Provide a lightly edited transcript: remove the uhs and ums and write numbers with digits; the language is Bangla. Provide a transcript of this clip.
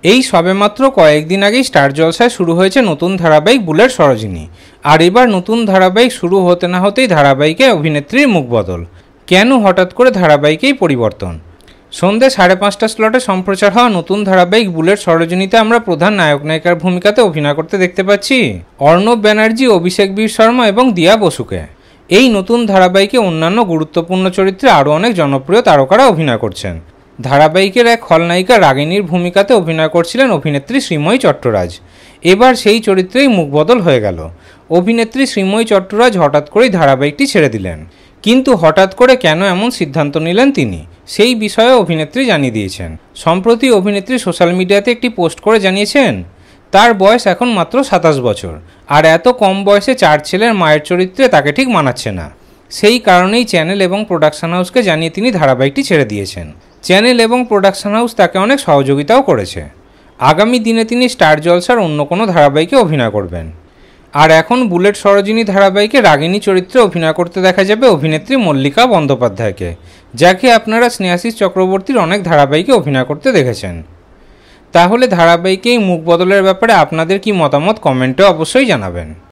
এই সবেমাত্র কয়েকদিন আগেই স্টার জলসায় শুরু হয়েছে নতুন ধারাবাহিক বুলেট সরোজিনী। আর এবার নতুন ধারাবাহিক শুরু হতে না হতেই ধারাবাহিকে অভিনেত্রীর মুখ বদল। কেন হঠাৎ করে ধারাবাহিকেই পরিবর্তন? সন্ধ্যে 5:30 স্লটে সম্প্রচার হওয়া নতুন ধারাবাহিক বুলেট সরোজিনীতে আমরা প্রধান নায়ক নায়িকার ভূমিকাতে অভিনয় করতে দেখতে পাচ্ছি অর্ণব ব্যানার্জি, অভিষেক বীর শর্মা এবং দিয়া বসুকে। এই নতুন ধারাবাহিকে অন্যান্য গুরুত্বপূর্ণ চরিত্রে আরও অনেক জনপ্রিয় তারকারা অভিনয় করছেন। ধারাবাহিকের এক খলনায়িকা রাগিনীর ভূমিকাতে অভিনয় করছিলেন অভিনেত্রী শ্রীময়ী চট্টরাজ। এবার সেই চরিত্রেই মুখ বদল হয়ে গেল। অভিনেত্রী শ্রীময়ী চট্টরাজ হঠাৎ করেই ধারাবাহিকটি ছেড়ে দিলেন। কিন্তু হঠাৎ করে কেন এমন সিদ্ধান্ত নিলেন তিনি, সেই বিষয়ে অভিনেত্রী জানিয়ে দিয়েছেন। সম্প্রতি অভিনেত্রী সোশ্যাল মিডিয়াতে একটি পোস্ট করে জানিয়েছেন তার বয়স এখন মাত্র 27 বছর, আর এত কম বয়সে 4 ছেলের মায়ের চরিত্রে তাকে ঠিক মানাচ্ছে না। সেই কারণেই চ্যানেল এবং প্রোডাকশন হাউসকে জানিয়ে তিনি ধারাবাহিকটি ছেড়ে দিয়েছেন। চ্যানেল এবং প্রোডাকশন হাউস তাকে অনেক সহযোগিতাও করেছে। আগামী দিনে তিনি স্টার জলসার অন্য কোনো ধারাবাহিকে অভিনয় করবেন। আর এখন বুলেট সরোজিনী ধারাবাহিকে রাগিনী চরিত্রে অভিনয় করতে দেখা যাবে অভিনেত্রী মল্লিকা বন্দ্যোপাধ্যায়কে, যাকে আপনারা স্নেহাশিস চক্রবর্তীর অনেক ধারাবাহিকে অভিনয় করতে দেখেছেন। তাহলে ধারাবাহিকে এই মুখ বদলের ব্যাপারে আপনাদের কি মতামত কমেন্টে অবশ্যই জানাবেন।